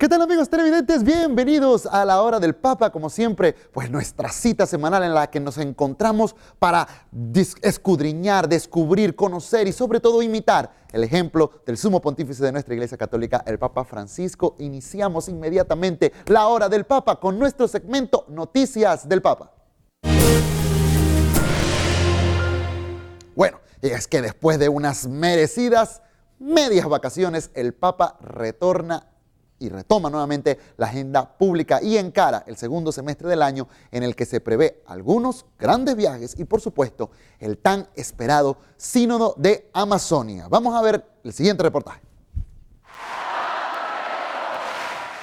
¿Qué tal, amigos televidentes? Bienvenidos a la Hora del Papa, como siempre, pues nuestra cita semanal en la que nos encontramos para escudriñar, descubrir, conocer y sobre todo imitar el ejemplo del sumo pontífice de nuestra Iglesia Católica, el Papa Francisco. Iniciamos inmediatamente la Hora del Papa con nuestro segmento Noticias del Papa. Bueno, es que después de unas merecidas medias vacaciones, el Papa retorna y retoma nuevamente la agenda pública y encara el segundo semestre del año, en el que se prevé algunos grandes viajes y, por supuesto, el tan esperado Sínodo de Amazonia. Vamos a ver el siguiente reportaje.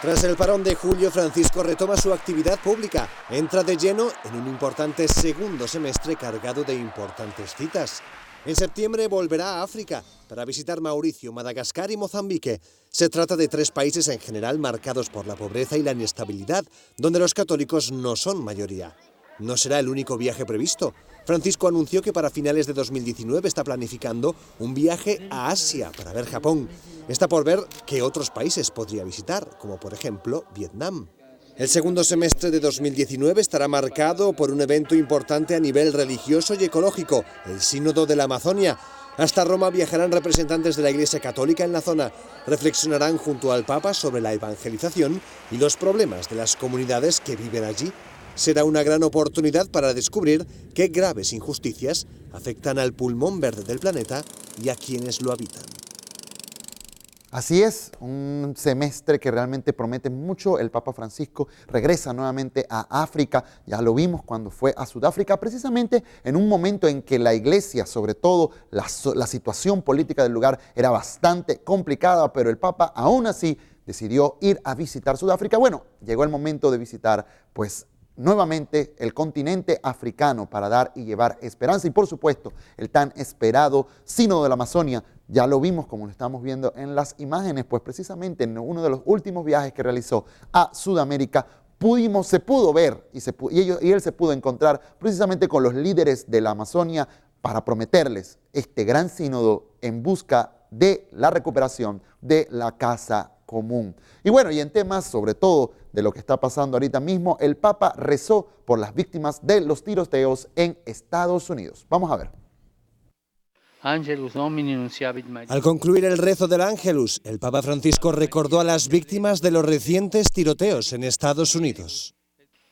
Tras el parón de julio, Francisco retoma su actividad pública. Entra de lleno en un importante segundo semestre cargado de importantes citas. En septiembre volverá a África para visitar Mauricio, Madagascar y Mozambique. Se trata de 3 países en general marcados por la pobreza y la inestabilidad, donde los católicos no son mayoría. No será el único viaje previsto. Francisco anunció que para finales de 2019 está planificando un viaje a Asia para ver Japón. Está por ver qué otros países podría visitar, como por ejemplo Vietnam. El segundo semestre de 2019 estará marcado por un evento importante a nivel religioso y ecológico, el Sínodo de la Amazonia. Hasta Roma viajarán representantes de la Iglesia Católica en la zona. Reflexionarán junto al Papa sobre la evangelización y los problemas de las comunidades que viven allí. Será una gran oportunidad para descubrir qué graves injusticias afectan al pulmón verde del planeta y a quienes lo habitan. Así es, un semestre que realmente promete mucho. El Papa Francisco regresa nuevamente a África. Ya lo vimos cuando fue a Sudáfrica, precisamente en un momento en que la Iglesia, sobre todo la situación política del lugar, era bastante complicada, pero el Papa aún así decidió ir a visitar Sudáfrica. Bueno, llegó el momento de visitar, pues, nuevamente el continente africano para dar y llevar esperanza y, por supuesto, el tan esperado Sínodo de la Amazonia. Ya lo vimos, como lo estamos viendo en las imágenes, pues precisamente en uno de los últimos viajes que realizó a Sudamérica, se pudo ver y él se pudo encontrar precisamente con los líderes de la Amazonia para prometerles este gran sínodo en busca de la recuperación de la casa común. Y bueno, y en temas sobre todo de lo que está pasando ahorita mismo, el Papa rezó por las víctimas de los tiroteos en Estados Unidos. Vamos a ver. Al concluir el rezo del Ángelus, el Papa Francisco recordó a las víctimas de los recientes tiroteos en Estados Unidos.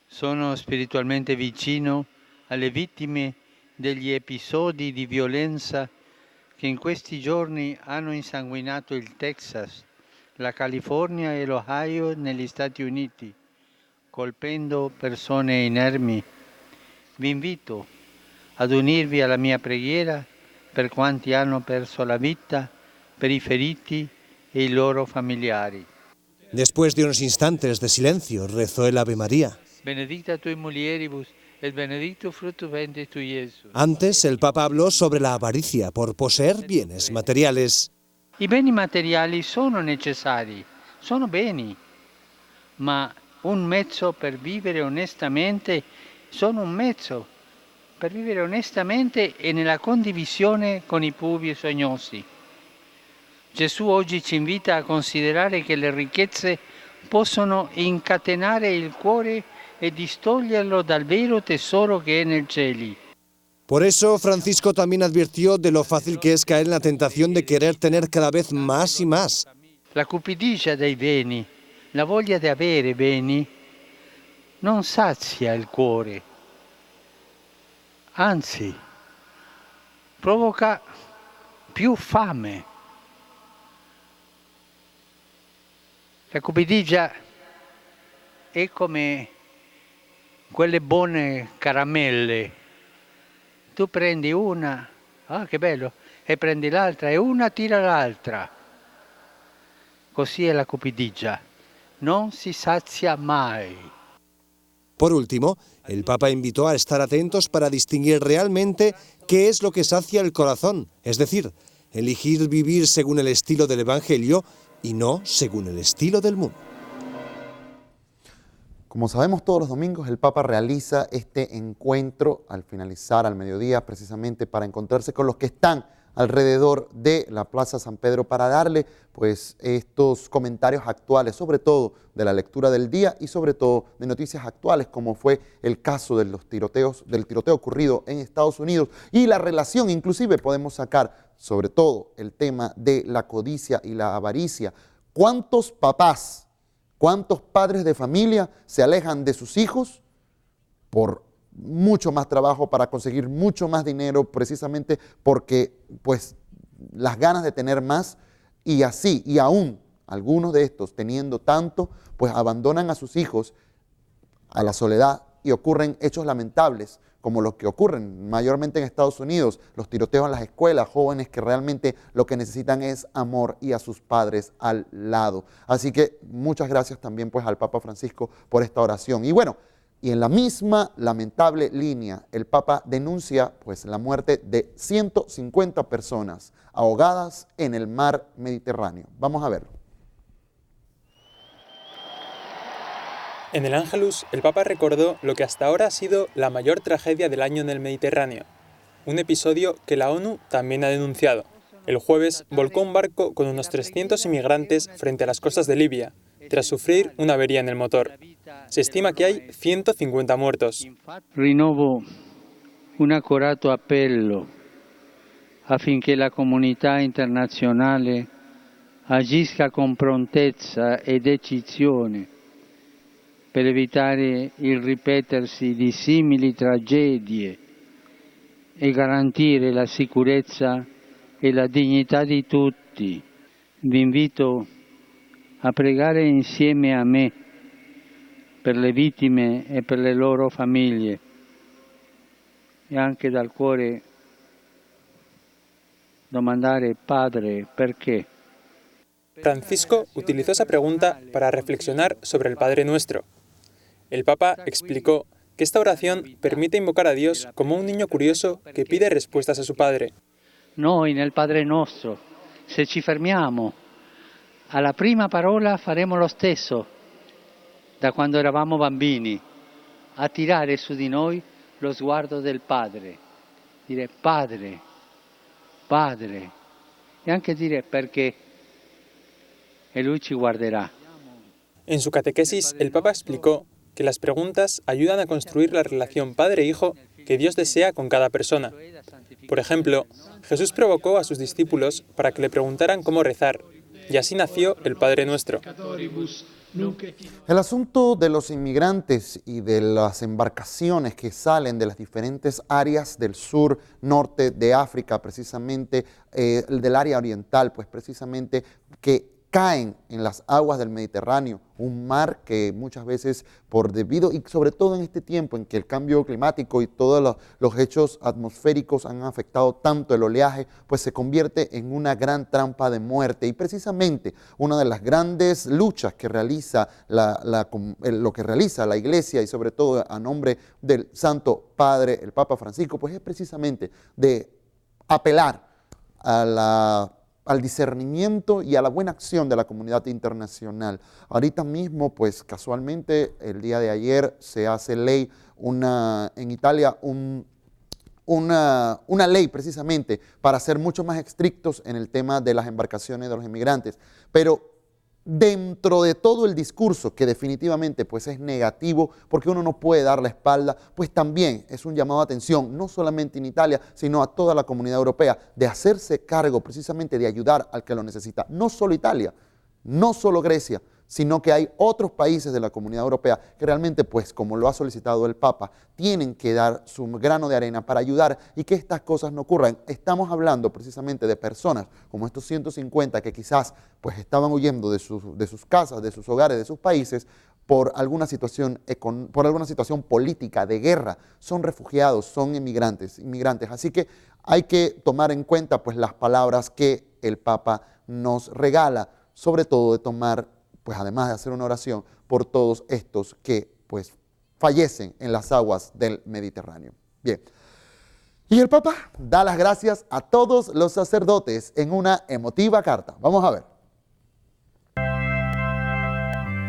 Sono spiritualmente vicino alle vittime degli episodi di violenza che in questi giorni hanno insanguinato il Texas, la California e l'Ohio negli Stati Uniti, colpendo persone inermi. Vi invito ad unirvi alla mia preghiera per quanti hanno perso la vita, per i feriti e i loro familiari. Después de unos instantes de silencio, rezó el Ave María. Benedicta tui mulieribus, et benedictus fructus ventris tui, Iesus. Antes, el Papa habló sobre la avaricia por poseer bienes materiales. I beni materiali sono necessari, sono beni, ma un mezzo per vivere onestamente, sono un mezzo per vivere onestamente e nella condivisione con i più sognosi. Gesù oggi ci invita a considerare che le ricchezze possono incatenare il cuore e distoglierlo dal vero tesoro che è nei cieli. Por eso, Francisco también advirtió de lo fácil que es caer en la tentación de querer tener cada vez más y más. La cupidigia dei beni, la voglia di avere beni, non sazia il cuore, anzi, provoca più fame. La cupidigia è come quelle buone caramelle. Tu prendi una, ah che bello, e prendi l'altra, e una tira l'altra. Così è la cupidigia, non si sazia mai. Por último, el Papa invitó a estar atentos para distinguir realmente qué es lo que sacia el corazón, es decir, elegir vivir según el estilo del Evangelio y no según el estilo del mundo. Como sabemos, todos los domingos el Papa realiza este encuentro al finalizar al mediodía, precisamente para encontrarse con los que están alrededor de la Plaza San Pedro para darle pues estos comentarios actuales, sobre todo de la lectura del día y sobre todo de noticias actuales, como fue el caso de los tiroteos, del tiroteo ocurrido en Estados Unidos y la relación, inclusive podemos sacar sobre todo el tema de la codicia y la avaricia. ¿Cuántos papás, cuántos padres de familia se alejan de sus hijos por mucho más trabajo, para conseguir mucho más dinero, precisamente porque pues las ganas de tener más, y así, y aún algunos de estos teniendo tanto, pues abandonan a sus hijos a la soledad y ocurren hechos lamentables como los que ocurren mayormente en Estados Unidos, los tiroteos en las escuelas, jóvenes que realmente lo que necesitan es amor y a sus padres al lado. Así que muchas gracias también pues al Papa Francisco por esta oración. Y bueno, y en la misma lamentable línea, el Papa denuncia pues la muerte de 150 personas ahogadas en el mar Mediterráneo. Vamos a verlo. En el Ángelus, el Papa recordó lo que hasta ahora ha sido la mayor tragedia del año en el Mediterráneo, un episodio que la ONU también ha denunciado. El jueves volcó un barco con unos 300 inmigrantes frente a las costas de Libia, tras sufrir una avería en el motor. Se estima que hay 150 muertos. Rinnovo un accorato appello affinché la comunità internazionale agisca con prontezza e decisione per evitare il ripetersi di simili tragedie e garantire la sicurezza e la dignità di tutti. Vi invito a pregare insieme a me per le vittime e per le loro famiglie e anche dal cuore domandare, Padre, perché? Francisco utilizó esa pregunta para reflexionar sobre el Padre Nuestro. El Papa explicó que esta oración permite invocar a Dios como un niño curioso que pide respuestas a su Padre. Noi nel Padre Nostro, se ci fermiamo alla prima parola faremo lo stesso da quando eravamo bambini, attirare su di noi lo sguardo del Padre, dire Padre, Padre, e anche dire perché, e Lui ci guarderà. En su catequesis, el Papa explicó que las preguntas ayudan a construir la relación padre-hijo que Dios desea con cada persona. Por ejemplo, Jesús provocó a sus discípulos para que le preguntaran cómo rezar, y así nació el Padre Nuestro. El asunto de los inmigrantes y de las embarcaciones que salen de las diferentes áreas del sur, norte de África, precisamente del área oriental, pues precisamente que caen en las aguas del Mediterráneo, un mar que muchas veces por debido, y sobre todo en este tiempo en que el cambio climático y todos los hechos atmosféricos han afectado tanto el oleaje, pues se convierte en una gran trampa de muerte. Y precisamente una de las grandes luchas que realiza lo que realiza la Iglesia, y sobre todo a nombre del Santo Padre, el Papa Francisco, pues es precisamente de apelar al discernimiento y a la buena acción de la comunidad internacional. Ahorita mismo, pues casualmente, el día de ayer se hace ley en Italia una ley precisamente para ser mucho más estrictos en el tema de las embarcaciones de los inmigrantes. Pero dentro de todo el discurso, que definitivamente pues es negativo, porque uno no puede dar la espalda, pues también es un llamado de atención, no solamente en Italia, sino a toda la comunidad europea, de hacerse cargo precisamente de ayudar al que lo necesita. No solo Italia, no solo Grecia, sino que hay otros países de la comunidad europea que realmente, pues como lo ha solicitado el Papa, tienen que dar su grano de arena para ayudar y que estas cosas no ocurran. Estamos hablando precisamente de personas como estos 150 que quizás pues estaban huyendo de sus casas, de sus hogares, de sus países, por alguna situación política, de guerra. Son refugiados, son inmigrantes. Así que hay que tomar en cuenta pues las palabras que el Papa nos regala, sobre todo de tomar, pues además de hacer una oración por todos estos que pues fallecen en las aguas del Mediterráneo. Bien, y el Papa da las gracias a todos los sacerdotes en una emotiva carta. Vamos a ver.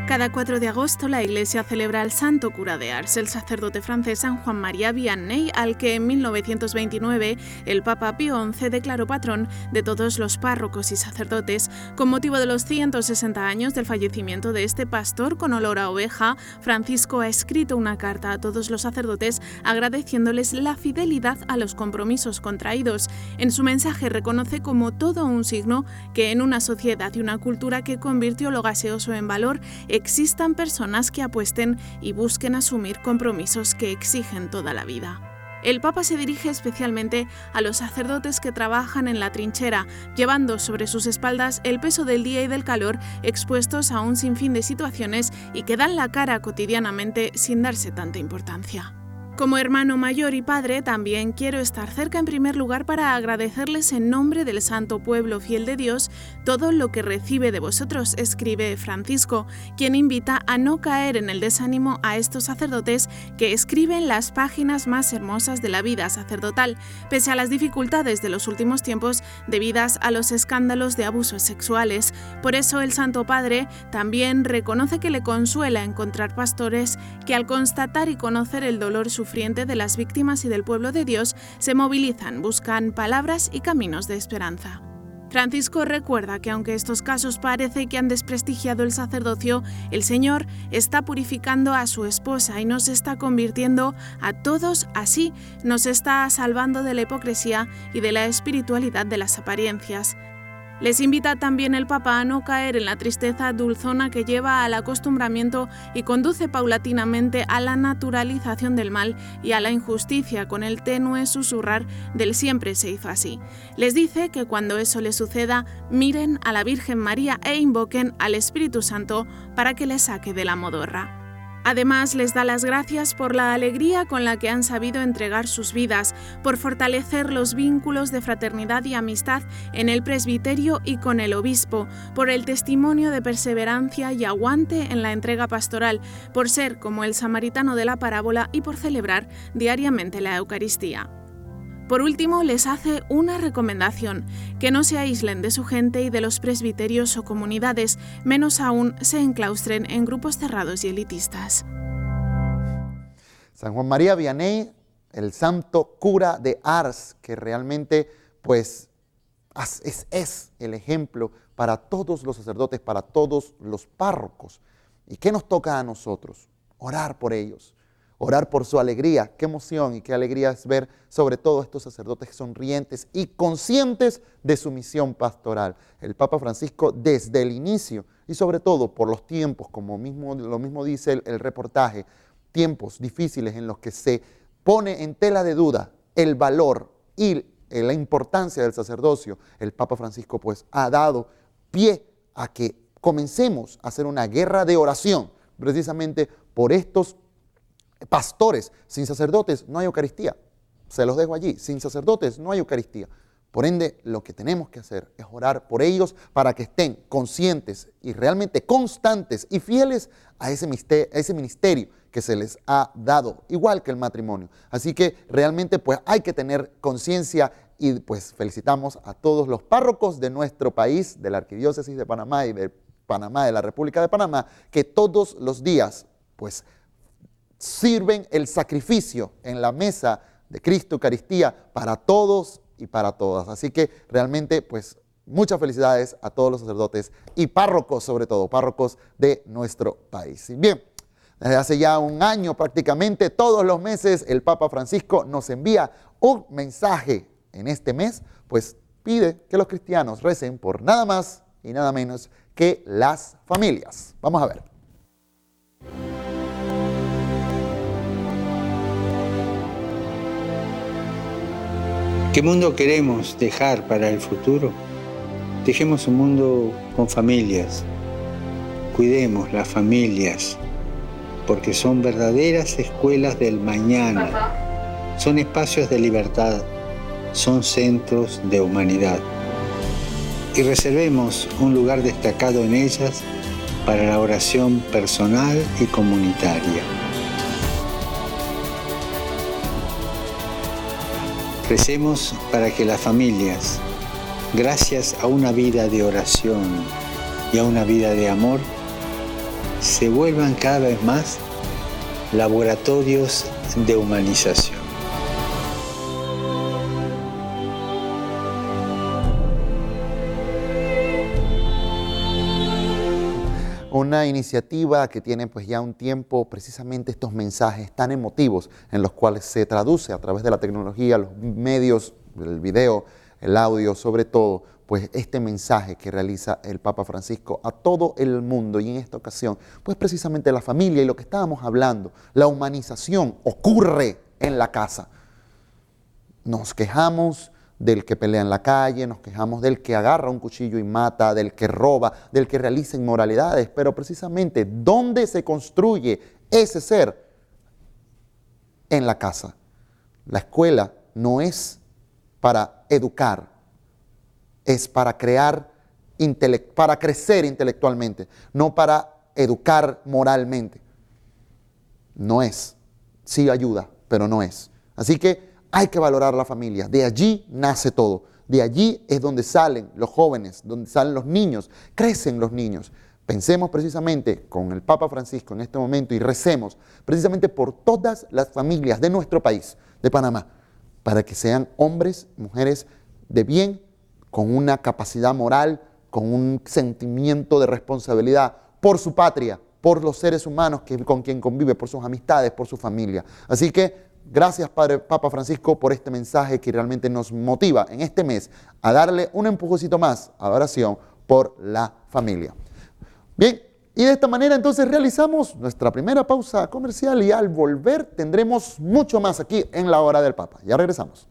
Cada 4 de agosto la Iglesia celebra al santo cura de Ars, el sacerdote francés San Juan María Vianney, al que en 1929 el Papa Pío XI declaró patrón de todos los párrocos y sacerdotes. Con motivo de los 160 años del fallecimiento de este pastor con olor a oveja, Francisco ha escrito una carta a todos los sacerdotes agradeciéndoles la fidelidad a los compromisos contraídos. En su mensaje reconoce como todo un signo que en una sociedad y una cultura que convirtió lo gaseoso en valor, existan personas que apuesten y busquen asumir compromisos que exigen toda la vida. El Papa se dirige especialmente a los sacerdotes que trabajan en la trinchera, llevando sobre sus espaldas el peso del día y del calor, expuestos a un sinfín de situaciones y que dan la cara cotidianamente sin darse tanta importancia. Como hermano mayor y padre, también quiero estar cerca en primer lugar para agradecerles en nombre del santo pueblo fiel de Dios todo lo que recibe de vosotros, escribe Francisco, quien invita a no caer en el desánimo a estos sacerdotes que escriben las páginas más hermosas de la vida sacerdotal, pese a las dificultades de los últimos tiempos debidas a los escándalos de abusos sexuales. Por eso el Santo Padre también reconoce que le consuela encontrar pastores que al constatar y conocer el dolor sufriente de las víctimas y del pueblo de Dios, se movilizan, buscan palabras y caminos de esperanza. Francisco recuerda que aunque estos casos parece que han desprestigiado el sacerdocio, el Señor está purificando a su esposa y nos está convirtiendo a todos así, nos está salvando de la hipocresía y de la espiritualidad de las apariencias. Les invita también el Papa a no caer en la tristeza dulzona que lleva al acostumbramiento y conduce paulatinamente a la naturalización del mal y a la injusticia con el tenue susurrar del siempre se hizo así. Les dice que cuando eso les suceda, miren a la Virgen María e invoquen al Espíritu Santo para que les saque de la modorra. Además, les da las gracias por la alegría con la que han sabido entregar sus vidas, por fortalecer los vínculos de fraternidad y amistad en el presbiterio y con el obispo, por el testimonio de perseverancia y aguante en la entrega pastoral, por ser como el samaritano de la parábola y por celebrar diariamente la Eucaristía. Por último, les hace una recomendación, que no se aíslen de su gente y de los presbiterios o comunidades, menos aún se enclaustren en grupos cerrados y elitistas. San Juan María Vianney, el santo cura de Ars, que realmente pues es el ejemplo para todos los sacerdotes, para todos los párrocos. ¿Y qué nos toca a nosotros? Orar por ellos. Orar por su alegría, qué emoción y qué alegría es ver sobre todo estos sacerdotes sonrientes y conscientes de su misión pastoral. El Papa Francisco desde el inicio y sobre todo por los tiempos, como lo mismo dice el reportaje, tiempos difíciles en los que se pone en tela de duda el valor y la importancia del sacerdocio, el Papa Francisco pues ha dado pie a que comencemos a hacer una guerra de oración precisamente por estos pastores. Sin sacerdotes no hay Eucaristía. Se los dejo allí. Sin sacerdotes no hay Eucaristía. Por ende, lo que tenemos que hacer es orar por ellos para que estén conscientes y realmente constantes y fieles a ese ministerio que se les ha dado, igual que el matrimonio. Así que realmente pues hay que tener conciencia y pues felicitamos a todos los párrocos de nuestro país, de la Arquidiócesis de Panamá y de Panamá, de la República de Panamá, que todos los días pues sirven el sacrificio en la mesa de Cristo Eucaristía para todos y para todas. Así que realmente, pues, muchas felicidades a todos los sacerdotes y párrocos, sobre todo, párrocos de nuestro país. Bien, desde hace ya un año prácticamente, todos los meses, el Papa Francisco nos envía un mensaje. En este mes, pues, pide que los cristianos recen por nada más y nada menos que las familias. Vamos a ver. ¿Qué mundo queremos dejar para el futuro? Dejemos un mundo con familias. Cuidemos las familias, porque son verdaderas escuelas del mañana. Son espacios de libertad, son centros de humanidad. Y reservemos un lugar destacado en ellas para la oración personal y comunitaria. Recemos para que las familias, gracias a una vida de oración y a una vida de amor, se vuelvan cada vez más laboratorios de humanización. Una iniciativa que tiene pues ya un tiempo precisamente estos mensajes tan emotivos en los cuales se traduce a través de la tecnología, los medios, el video, el audio, sobre todo, pues este mensaje que realiza el Papa Francisco a todo el mundo y en esta ocasión, pues precisamente la familia y lo que estábamos hablando, la humanización ocurre en la casa. Nos quejamos del que pelea en la calle, nos quejamos del que agarra un cuchillo y mata, del que roba, del que realiza inmoralidades, pero precisamente, ¿dónde se construye ese ser? En la casa. La escuela no es para educar, es para crear, para crecer intelectualmente, no para educar moralmente. No es. Sí ayuda, pero no es. Así que hay que valorar la familia. De allí nace todo. De allí es donde salen los jóvenes, donde salen los niños, crecen los niños. Pensemos precisamente con el Papa Francisco en este momento y recemos precisamente por todas las familias de nuestro país, de Panamá, para que sean hombres, mujeres de bien, con una capacidad moral, con un sentimiento de responsabilidad por su patria, por los seres humanos con quien convive, por sus amistades, por su familia. Así que gracias, Padre Papa Francisco, por este mensaje que realmente nos motiva en este mes a darle un empujoncito más a la oración por la familia. Bien, y de esta manera entonces realizamos nuestra primera pausa comercial y al volver tendremos mucho más aquí en la Hora del Papa. Ya regresamos.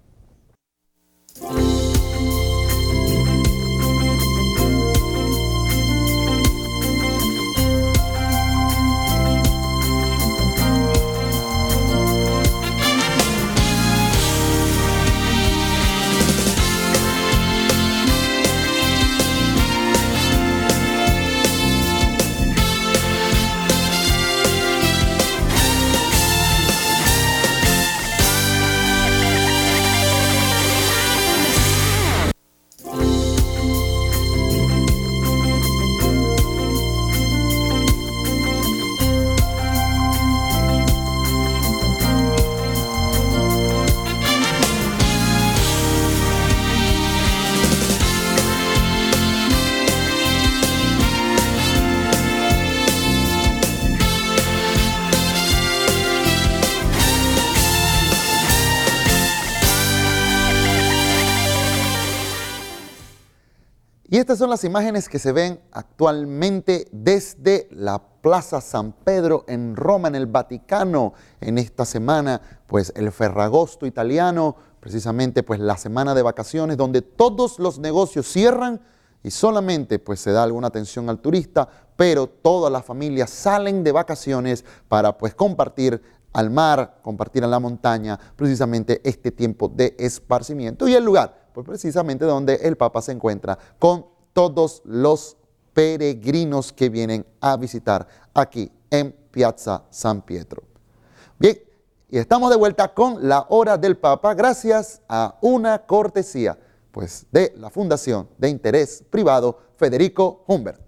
Y estas son las imágenes que se ven actualmente desde la Plaza San Pedro en Roma, en el Vaticano. En esta semana, pues el Ferragosto italiano, precisamente pues la semana de vacaciones, donde todos los negocios cierran y solamente pues se da alguna atención al turista, pero todas las familias salen de vacaciones para pues compartir al mar, compartir en la montaña, precisamente este tiempo de esparcimiento. Y el lugar, pues precisamente donde el Papa se encuentra con todos los peregrinos que vienen a visitar aquí en Piazza San Pietro. Bien, y estamos de vuelta con la Hora del Papa gracias a una cortesía pues, de la Fundación de Interés Privado Federico Humbert.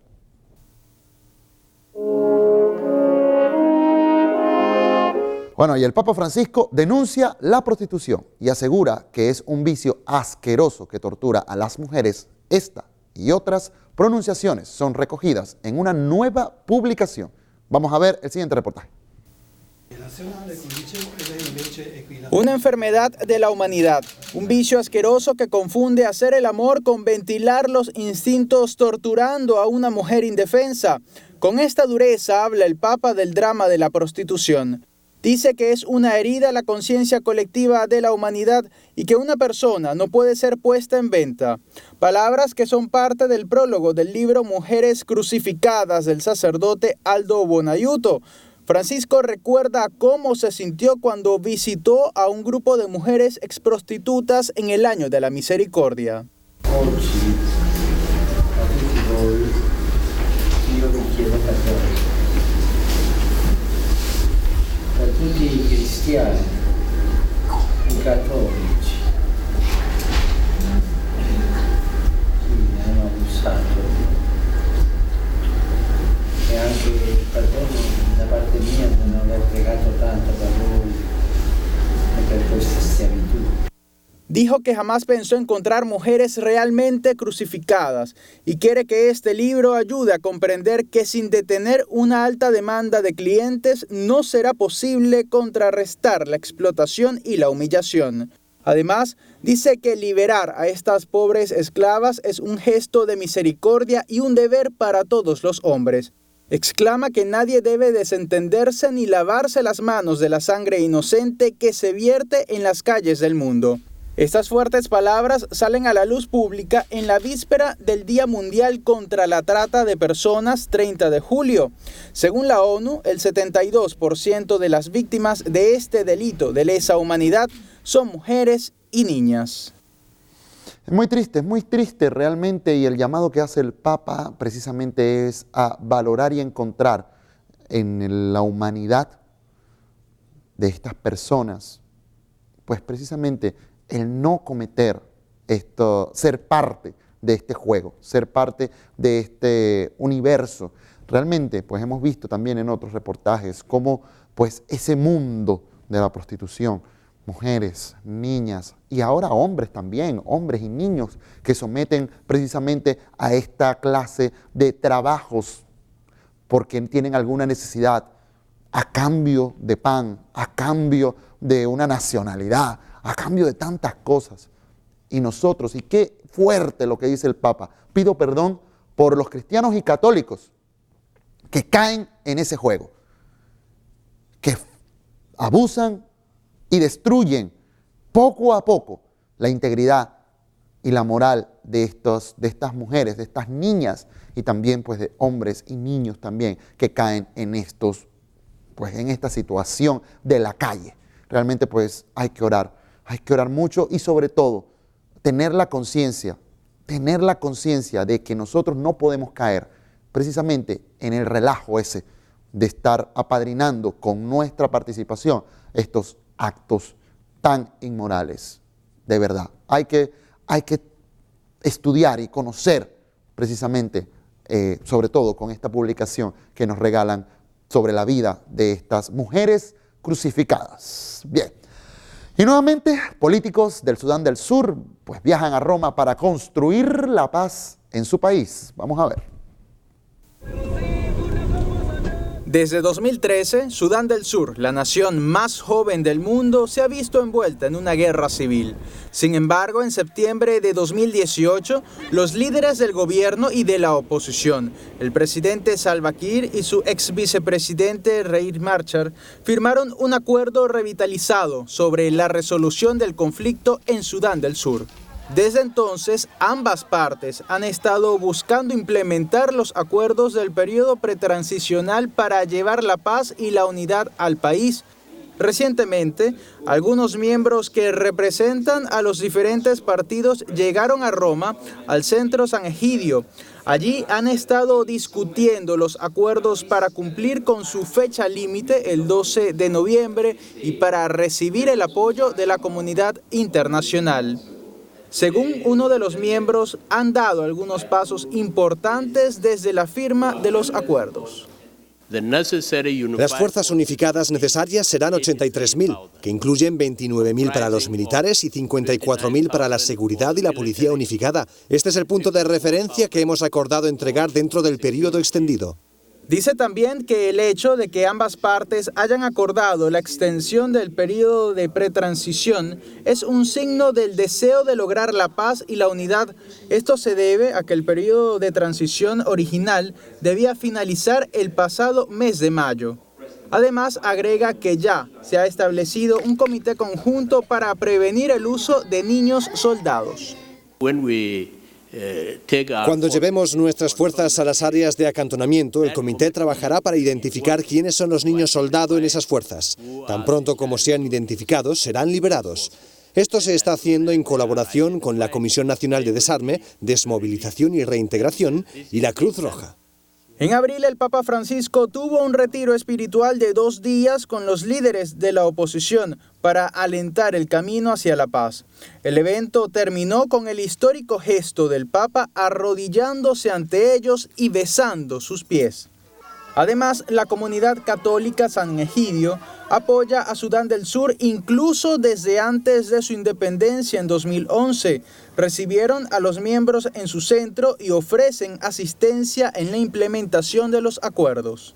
Bueno, y el Papa Francisco denuncia la prostitución y asegura que es un vicio asqueroso que tortura a las mujeres. Esta y otras pronunciaciones son recogidas en una nueva publicación. Vamos a ver el siguiente reportaje. Una enfermedad de la humanidad, un vicio asqueroso que confunde hacer el amor con ventilar los instintos torturando a una mujer indefensa. Con esta dureza habla el Papa del drama de la prostitución. Dice que es una herida a la conciencia colectiva de la humanidad y que una persona no puede ser puesta en venta. Palabras que son parte del prólogo del libro Mujeres crucificadas del sacerdote Aldo Bonaiuto. Francisco recuerda cómo se sintió cuando visitó a un grupo de mujeres exprostitutas en el año de la misericordia. Tutti i cristiani, i cattolici, che hanno abusato, e anche i cattolici Dijo que jamás pensó encontrar mujeres realmente crucificadas y quiere que este libro ayude a comprender que sin detener una alta demanda de clientes no será posible contrarrestar la explotación y la humillación. Además, dice que liberar a estas pobres esclavas es un gesto de misericordia y un deber para todos los hombres. Exclama que nadie debe desentenderse ni lavarse las manos de la sangre inocente que se vierte en las calles del mundo. Estas fuertes palabras salen a la luz pública en la víspera del Día Mundial contra la Trata de Personas, 30 de julio. Según la ONU, el 72% de las víctimas de este delito de lesa humanidad son mujeres y niñas. Es muy triste realmente, y el llamado que hace el Papa precisamente es a valorar y encontrar en la humanidad de estas personas, pues precisamente el no cometer esto, ser parte de este juego, ser parte de este universo. Realmente, pues hemos visto también en otros reportajes cómo pues ese mundo de la prostitución, mujeres, niñas y ahora hombres también, hombres y niños que someten precisamente a esta clase de trabajos porque tienen alguna necesidad a cambio de pan, a cambio de una nacionalidad, a cambio de tantas cosas. Y nosotros, y qué fuerte lo que dice el Papa, pido perdón por los cristianos y católicos que caen en ese juego, que abusan y destruyen poco a poco la integridad y la moral de estas mujeres, de estas niñas y también pues de hombres y niños también que caen en en esta situación de la calle. Realmente pues hay que orar mucho y sobre todo tener la conciencia de que nosotros no podemos caer precisamente en el relajo ese de estar apadrinando con nuestra participación estos actos tan inmorales. De verdad, hay que estudiar y conocer precisamente, sobre todo con esta publicación que nos regalan sobre la vida de estas mujeres crucificadas. Bien. Y nuevamente, políticos del Sudán del Sur pues viajan a Roma para construir la paz en su país. Vamos a ver. Desde 2013, Sudán del Sur, la nación más joven del mundo, se ha visto envuelta en una guerra civil. Sin embargo, en septiembre de 2018, los líderes del gobierno y de la oposición, el presidente Salva Kiir y su ex vicepresidente Riek Machar, firmaron un acuerdo revitalizado sobre la resolución del conflicto en Sudán del Sur. Desde entonces, ambas partes han estado buscando implementar los acuerdos del periodo pretransicional para llevar la paz y la unidad al país. Recientemente, algunos miembros que representan a los diferentes partidos llegaron a Roma, al centro San Egidio. Allí han estado discutiendo los acuerdos para cumplir con su fecha límite el 12 de noviembre y para recibir el apoyo de la comunidad internacional. Según uno de los miembros, han dado algunos pasos importantes desde la firma de los acuerdos. Las fuerzas unificadas necesarias serán 83.000, que incluyen 29.000 para los militares y 54.000 para la seguridad y la policía unificada. Este es el punto de referencia que hemos acordado entregar dentro del periodo extendido. Dice también que el hecho de que ambas partes hayan acordado la extensión del periodo de pretransición es un signo del deseo de lograr la paz y la unidad. Esto se debe a que el periodo de transición original debía finalizar el pasado mes de mayo. Además, agrega que ya se ha establecido un comité conjunto para prevenir el uso de niños soldados. Cuando llevemos nuestras fuerzas a las áreas de acantonamiento, el comité trabajará para identificar quiénes son los niños soldado en esas fuerzas. Tan pronto como sean identificados, serán liberados. Esto se está haciendo en colaboración con la Comisión Nacional de Desarme, Desmovilización y Reintegración y la Cruz Roja. En abril, el Papa Francisco tuvo un retiro espiritual de 2 días con los líderes de la oposición para alentar el camino hacia la paz. El evento terminó con el histórico gesto del Papa arrodillándose ante ellos y besando sus pies. Además, la comunidad católica San Egidio Apoya a Sudán del Sur incluso desde antes de su independencia en 2011. Recibieron a los miembros en su centro y ofrecen asistencia en la implementación de los acuerdos.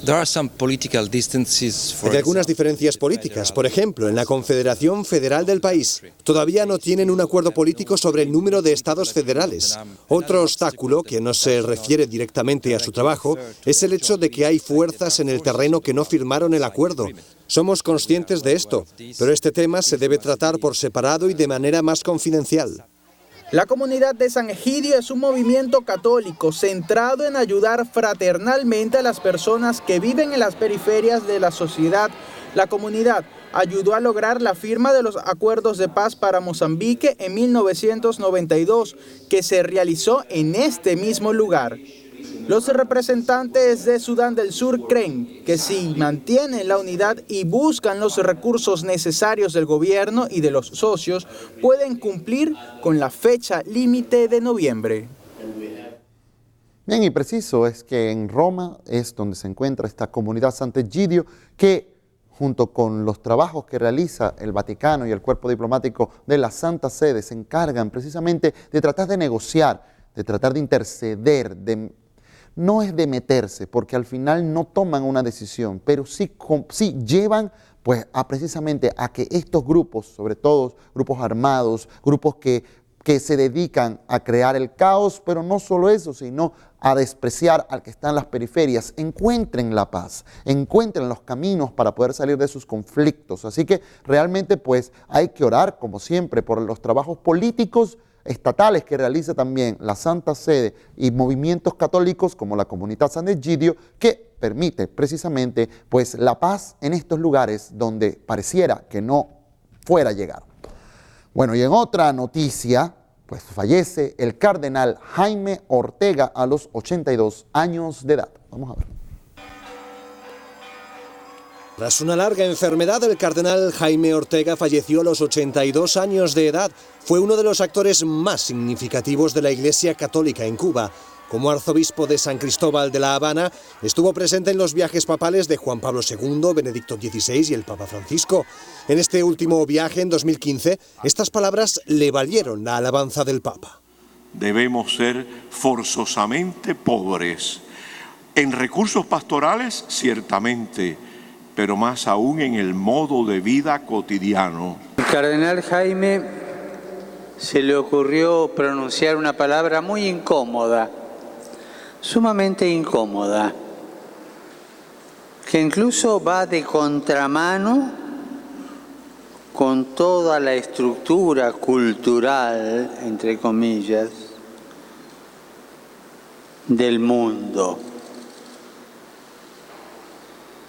Hay algunas diferencias políticas. Por ejemplo, en la Confederación Federal del país todavía no tienen un acuerdo político sobre el número de estados federales. Otro obstáculo, que no se refiere directamente a su trabajo, es el hecho de que hay fuerzas en el terreno que no firmaron el acuerdo. Somos conscientes de esto, pero este tema se debe tratar por separado y de manera más confidencial. La comunidad de San Egidio es un movimiento católico centrado en ayudar fraternalmente a las personas que viven en las periferias de la sociedad. La comunidad ayudó a lograr la firma de los acuerdos de paz para Mozambique en 1992, que se realizó en este mismo lugar. Los representantes de Sudán del Sur creen que si mantienen la unidad y buscan los recursos necesarios del gobierno y de los socios, pueden cumplir con la fecha límite de noviembre. Bien, y preciso es que en Roma es donde se encuentra esta comunidad Sant'Egidio que, junto con los trabajos que realiza el Vaticano y el cuerpo diplomático de la Santa Sede, se encargan precisamente de tratar de negociar, de tratar de interceder, no es de meterse, porque al final no toman una decisión, pero sí llevan pues, precisamente a que estos grupos, sobre todo grupos armados, grupos que se dedican a crear el caos, pero no solo eso, sino a despreciar al que está en las periferias, encuentren la paz, encuentren los caminos para poder salir de sus conflictos. Así que realmente pues hay que orar, como siempre, por los trabajos políticos estatales que realiza también la Santa Sede y movimientos católicos como la Comunidad Sant'Egidio, que permite precisamente pues la paz en estos lugares donde pareciera que no fuera a llegar. Bueno, y en otra noticia, pues fallece el cardenal Jaime Ortega a los 82 años de edad. Vamos a ver. Tras una larga enfermedad, el cardenal Jaime Ortega falleció a los 82 años de edad. Fue uno de los actores más significativos de la Iglesia Católica en Cuba. Como arzobispo de San Cristóbal de La Habana, estuvo presente en los viajes papales de Juan Pablo II, Benedicto XVI y el Papa Francisco. En este último viaje, en 2015, estas palabras le valieron la alabanza del Papa. Debemos ser forzosamente pobres. En recursos pastorales, ciertamente, pero más aún en el modo de vida cotidiano. Al cardenal Jaime se le ocurrió pronunciar una palabra muy incómoda, sumamente incómoda, que incluso va de contramano con toda la estructura cultural, entre comillas, del mundo.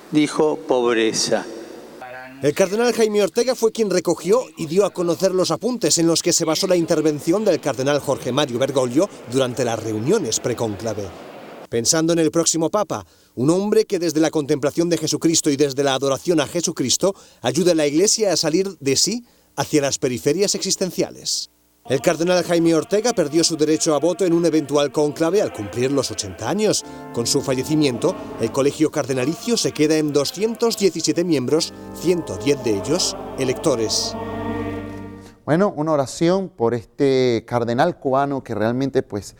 Dijo pobreza. El cardenal Jaime Ortega fue quien recogió y dio a conocer los apuntes en los que se basó la intervención del cardenal Jorge Mario Bergoglio durante las reuniones precónclave. Pensando en el próximo Papa, un hombre que desde la contemplación de Jesucristo y desde la adoración a Jesucristo ayuda a la Iglesia a salir de sí hacia las periferias existenciales. El cardenal Jaime Ortega perdió su derecho a voto en un eventual cónclave al cumplir los 80 años. Con su fallecimiento, el colegio cardenalicio se queda en 217 miembros, 110 de ellos electores. Bueno, una oración por este cardenal cubano que realmente, pues,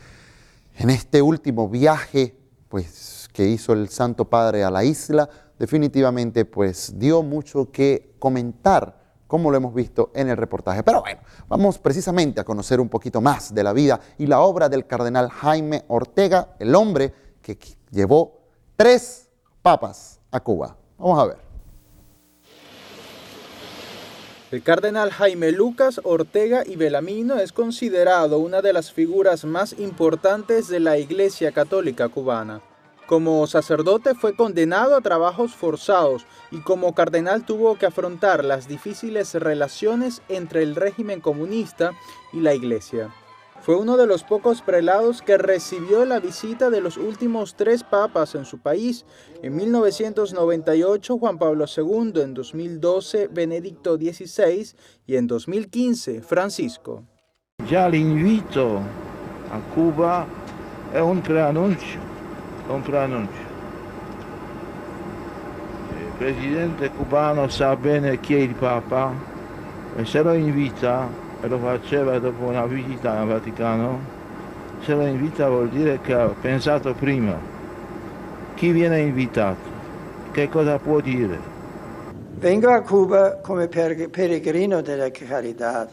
en este último viaje, pues, que hizo el Santo Padre a la isla, definitivamente, pues, dio mucho que comentar, como lo hemos visto en el reportaje. Pero bueno, vamos precisamente a conocer un poquito más de la vida y la obra del cardenal Jaime Ortega, el hombre que llevó 3 papas a Cuba. Vamos a ver. El cardenal Jaime Lucas Ortega y Belamino es considerado una de las figuras más importantes de la Iglesia Católica cubana. Como sacerdote fue condenado a trabajos forzados y como cardenal tuvo que afrontar las difíciles relaciones entre el régimen comunista y la Iglesia. Fue uno de los pocos prelados que recibió la visita de los últimos 3 papas en su país. En 1998 Juan Pablo II, en 2012 Benedicto XVI y en 2015 Francisco. Ya l'invito a Cuba è un preannuncio. presidente cubano sa bene chi è il Papa e se lo invita, e lo faceva dopo una visita al Vaticano, se lo invita vuol dire che ha pensato prima. Chi viene invitato? Che cosa può dire? Vengo a Cuba come peregrino della caridad.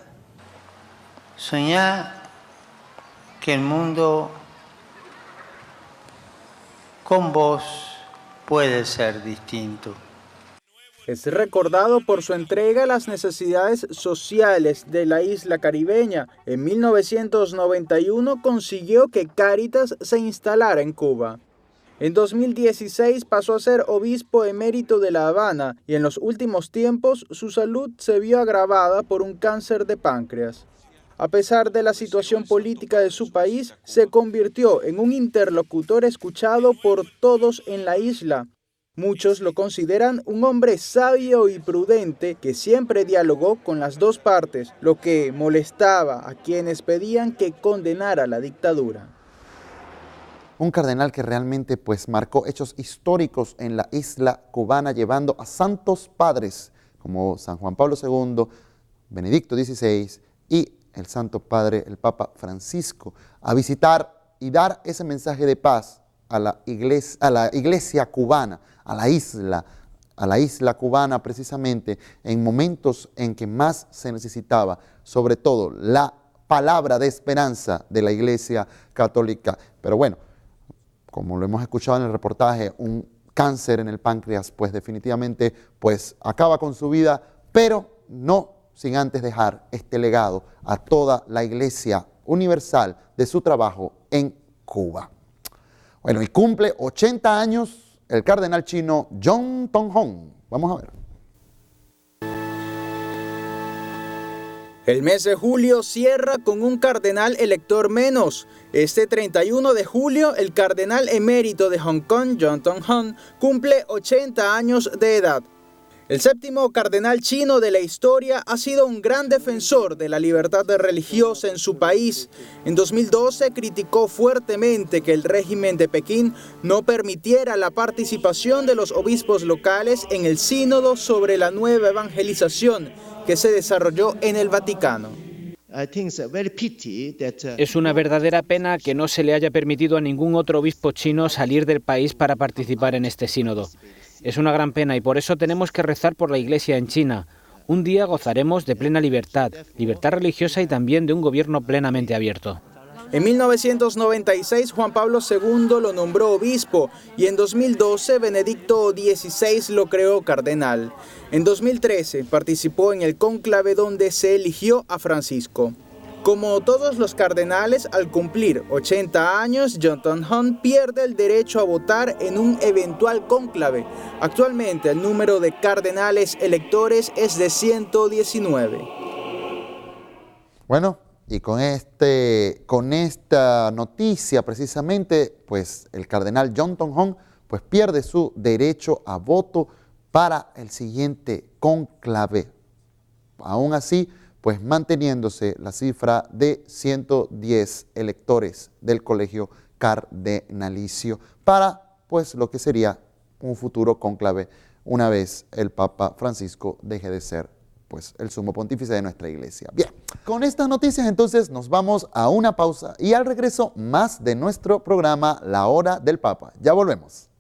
Soñá que el mundo con vos puede ser distinto. Es recordado por su entrega a las necesidades sociales de la isla caribeña. En 1991 consiguió que Cáritas se instalara en Cuba. En 2016 pasó a ser obispo emérito de La Habana y en los últimos tiempos su salud se vio agravada por un cáncer de páncreas. A pesar de la situación política de su país, se convirtió en un interlocutor escuchado por todos en la isla. Muchos lo consideran un hombre sabio y prudente que siempre dialogó con las dos partes, lo que molestaba a quienes pedían que condenara la dictadura. Un cardenal que realmente pues marcó hechos históricos en la isla cubana, llevando a santos padres como San Juan Pablo II, Benedicto XVI y el Santo Padre, el Papa Francisco, a visitar y dar ese mensaje de paz a la iglesia cubana, a la isla cubana precisamente en momentos en que más se necesitaba, sobre todo la palabra de esperanza de la Iglesia Católica. Pero bueno, como lo hemos escuchado en el reportaje, un cáncer en el páncreas pues definitivamente pues acaba con su vida, pero no sin antes dejar este legado a toda la Iglesia universal de su trabajo en Cuba. Bueno, y cumple 80 años el cardenal chino John Tonghong. Vamos a ver. El mes de julio cierra con un cardenal elector menos. Este 31 de julio, el cardenal emérito de Hong Kong, John Tonghong, cumple 80 años de edad. El séptimo cardenal chino de la historia ha sido un gran defensor de la libertad religiosa en su país. En 2012 criticó fuertemente que el régimen de Pekín no permitiera la participación de los obispos locales en el sínodo sobre la nueva evangelización que se desarrolló en el Vaticano. Es una verdadera pena que no se le haya permitido a ningún otro obispo chino salir del país para participar en este sínodo. Es una gran pena y por eso tenemos que rezar por la Iglesia en China. Un día gozaremos de plena libertad religiosa y también de un gobierno plenamente abierto. En 1996 Juan Pablo II lo nombró obispo y en 2012 Benedicto XVI lo creó cardenal. En 2013 participó en el cónclave donde se eligió a Francisco. Como todos los cardenales, al cumplir 80 años, John Tonghong pierde el derecho a votar en un eventual cónclave. Actualmente el número de cardenales electores es de 119. Bueno, y con esta noticia precisamente, pues el cardenal John Tonghong pues pierde su derecho a voto para el siguiente cónclave. Aún así, pues manteniéndose la cifra de 110 electores del colegio cardenalicio para pues lo que sería un futuro cónclave una vez el Papa Francisco deje de ser pues el sumo pontífice de nuestra iglesia. Bien, con estas noticias entonces nos vamos a una pausa y al regreso más de nuestro programa La Hora del Papa. Ya volvemos.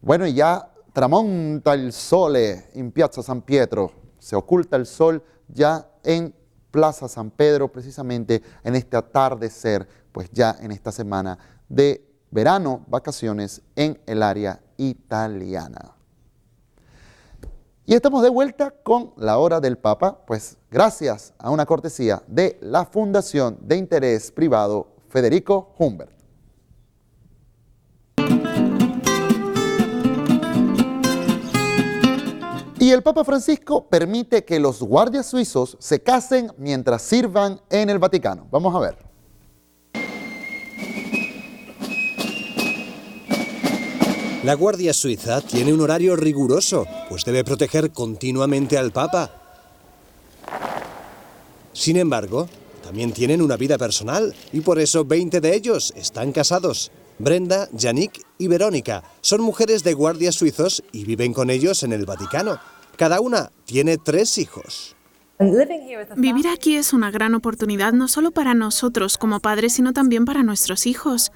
Bueno, y ya tramonta el sole en Piazza San Pietro, se oculta el sol ya en Plaza San Pedro, precisamente en este atardecer, pues ya en esta semana de verano, vacaciones en el área italiana. Y estamos de vuelta con la hora del Papa, pues gracias a una cortesía de la Fundación de Interés Privado Federico Humbert. Y el Papa Francisco permite que los guardias suizos se casen mientras sirvan en el Vaticano. Vamos a ver. La Guardia Suiza tiene un horario riguroso, pues debe proteger continuamente al Papa. Sin embargo, también tienen una vida personal y por eso 20 de ellos están casados. Brenda, Yannick y Verónica son mujeres de guardias suizos y viven con ellos en el Vaticano. Cada una tiene 3 hijos. Vivir aquí es una gran oportunidad no solo para nosotros como padres, sino también para nuestros hijos.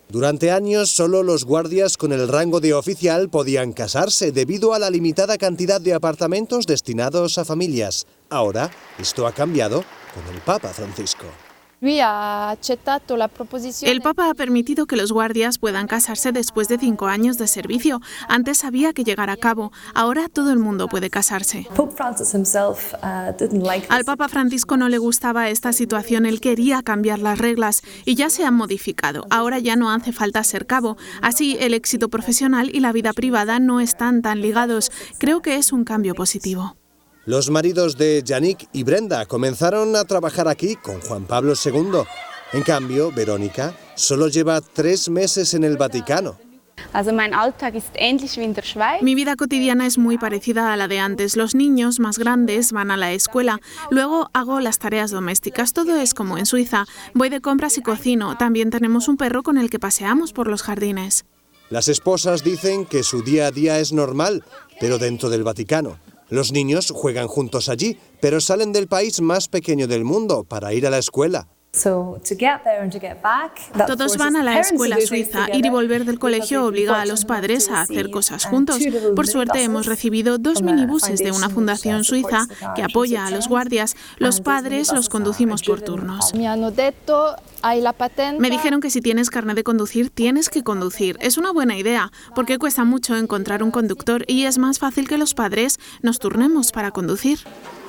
Durante años, solo los guardias con el rango de oficial podían casarse debido a la limitada cantidad de apartamentos destinados a familias. Ahora, esto ha cambiado con el Papa Francisco. El Papa ha permitido que los guardias puedan casarse después de 5 años de servicio. Antes había que llegar a cabo, ahora todo el mundo puede casarse. Al Papa Francisco no le gustaba esta situación, él quería cambiar las reglas y ya se han modificado. Ahora ya no hace falta ser cabo. Así el éxito profesional y la vida privada no están tan ligados. Creo que es un cambio positivo. Los maridos de Yannick y Brenda comenzaron a trabajar aquí con Juan Pablo II. En cambio, Verónica solo lleva 3 meses en el Vaticano. Mi vida cotidiana es muy parecida a la de antes. Los niños más grandes van a la escuela. Luego hago las tareas domésticas. Todo es como en Suiza. Voy de compras y cocino. También tenemos un perro con el que paseamos por los jardines. Las esposas dicen que su día a día es normal, pero dentro del Vaticano. Los niños juegan juntos allí, pero salen del país más pequeño del mundo para ir a la escuela. Todos van a la escuela suiza. Ir y volver del colegio obliga a los padres a hacer cosas juntos. Por suerte hemos recibido 2 minibuses de una fundación suiza que apoya a los guardias. Los padres los conducimos por turnos. Me dijeron que si tienes carnet de conducir, tienes que conducir. Es una buena idea, porque cuesta mucho encontrar un conductor y es más fácil que los padres nos turnemos para conducir.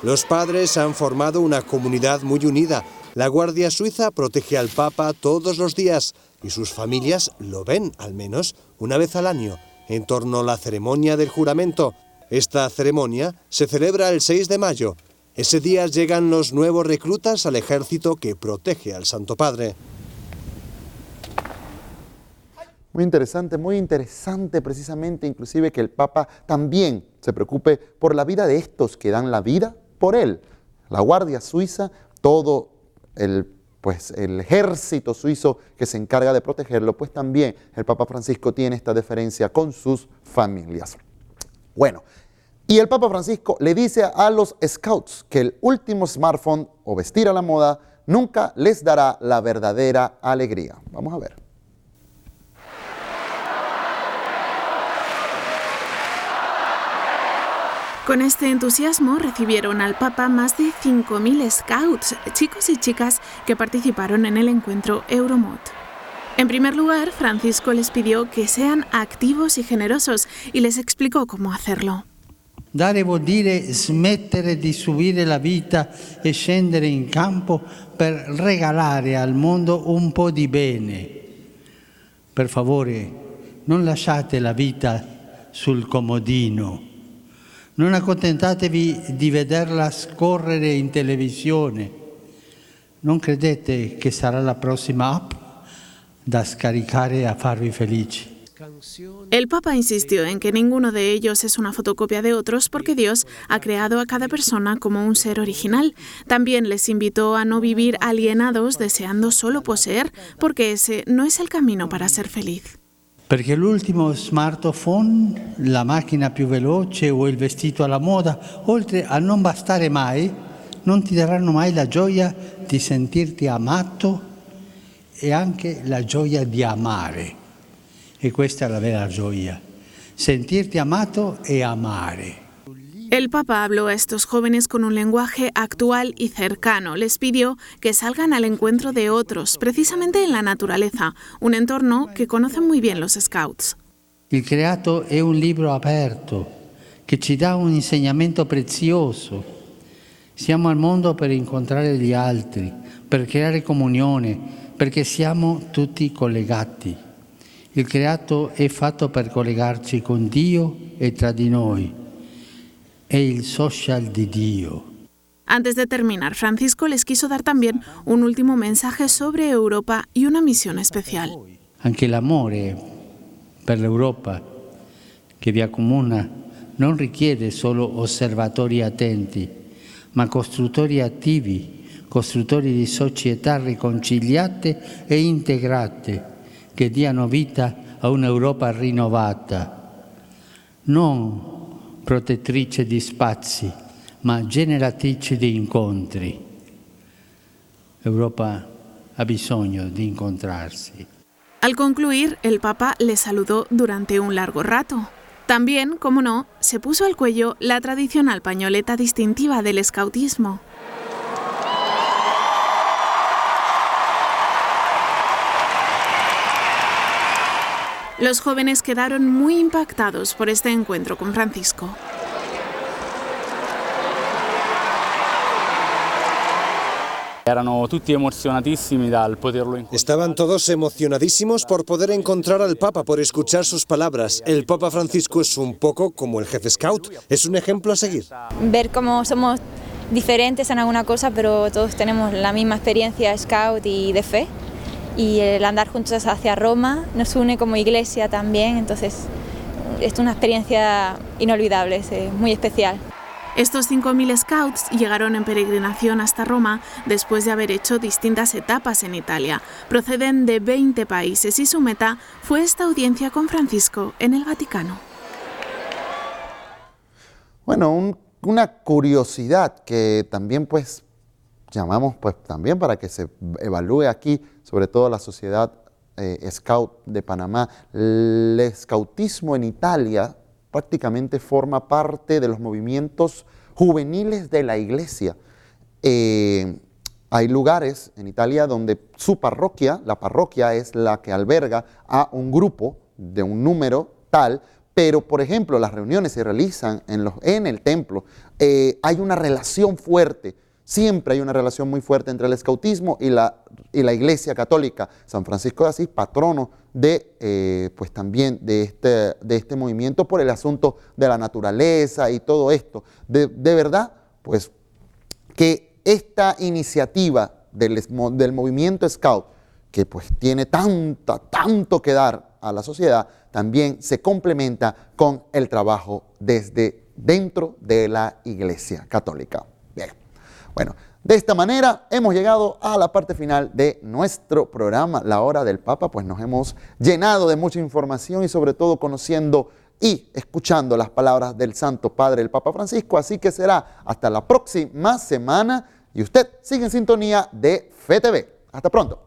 Los padres han formado una comunidad muy unida. La Guardia Suiza protege al Papa todos los días y sus familias lo ven al menos una vez al año, en torno a la ceremonia del juramento. Esta ceremonia se celebra el 6 de mayo. Ese día llegan los nuevos reclutas al ejército que protege al Santo Padre. Muy interesante precisamente, inclusive que el Papa también se preocupe por la vida de estos que dan la vida por él. La Guardia Suiza, todo el ejército suizo que se encarga de protegerlo, pues también el Papa Francisco tiene esta deferencia con sus familias. Bueno, y el Papa Francisco le dice a los scouts que el último smartphone o vestir a la moda nunca les dará la verdadera alegría. Vamos a ver. Con este entusiasmo recibieron al Papa más de 5.000 scouts, chicos y chicas que participaron en el encuentro Euromod. En primer lugar, Francisco les pidió que sean activos y generosos y les explicó cómo hacerlo. Dare vuol dire smettere di subire la vita e scendere in campo per regalare al mondo un po' di bene. Per favore, non lasciate la vita sul comodino. Non accontentatevi di vederla scorrere in televisione. Non credete che sarà la prossima app da scaricare a farvi felici. El Papa insistió en que ninguno de ellos es una fotocopia de otros porque Dios ha creado a cada persona como un ser original. También les invitó a no vivir alienados deseando solo poseer, porque ese no es el camino para ser feliz. Perché l'ultimo smartphone, la macchina più veloce o il vestito alla moda, oltre a non bastare mai, non ti daranno mai la gioia di sentirti amato e anche la gioia di amare. E questa è la vera gioia. sentirti amato e amare. El Papa habló a estos jóvenes con un lenguaje actual y cercano. Les pidió que salgan al encuentro de otros, precisamente en la naturaleza, un entorno que conocen muy bien los Scouts. Il creato è un libro aperto che ci dà un insegnamento prezioso. Siamo al mondo per incontrare gli altri, per creare comunione, perché siamo tutti collegati. Il creato è fatto per collegarci con Dio e tra di noi. È il social di Dio. Antes de terminar, Francisco les quiso dar también un último mensaje sobre Europa y una misión especial. Anche l'amore per l'Europa che vi accomuna non richiede solo osservatori attenti, ma costruttori attivi, costruttori di società riconciliate e integrate che diano vita a un'Europa rinnovata, non protettrice di spazi, ma generatrice di incontri. L'Europa ha bisogno di incontrarsi. Al concluir, el Papa les saludó durante un largo rato. También, como no, se puso al cuello la tradicional pañoleta distintiva del escautismo. Los jóvenes quedaron muy impactados por este encuentro con Francisco. Estaban todos emocionadísimos por poder encontrar al Papa, por escuchar sus palabras. El Papa Francisco es un poco como el jefe Scout, es un ejemplo a seguir. Ver cómo somos diferentes en alguna cosa, pero todos tenemos la misma experiencia Scout y de fe. Y el andar juntos hacia Roma nos une como iglesia también, entonces es una experiencia inolvidable, es muy especial. Estos 5.000 scouts llegaron en peregrinación hasta Roma después de haber hecho distintas etapas en Italia. Proceden de 20 países y su meta fue esta audiencia con Francisco en el Vaticano. Bueno, una curiosidad que también pues llamamos pues también para que se evalúe aquí, sobre todo la sociedad Scout de Panamá. El scoutismo en Italia prácticamente forma parte de los movimientos juveniles de la iglesia. Hay lugares en Italia donde su parroquia, la parroquia es la que alberga a un grupo de un número tal, pero por ejemplo las reuniones se realizan en el templo. Hay una relación fuerte. Siempre hay una relación muy fuerte entre el escautismo y la Iglesia Católica. San Francisco de Asís, patrono de, pues también de este movimiento por el asunto de la naturaleza y todo esto. De verdad, pues que esta iniciativa del movimiento Scout, que pues tiene tanto que dar a la sociedad, también se complementa con el trabajo desde dentro de la Iglesia Católica. Bien. Bueno, de esta manera hemos llegado a la parte final de nuestro programa, La Hora del Papa, pues nos hemos llenado de mucha información y sobre todo conociendo y escuchando las palabras del Santo Padre, el Papa Francisco, así que será hasta la próxima semana y usted sigue en sintonía de FETV. Hasta pronto.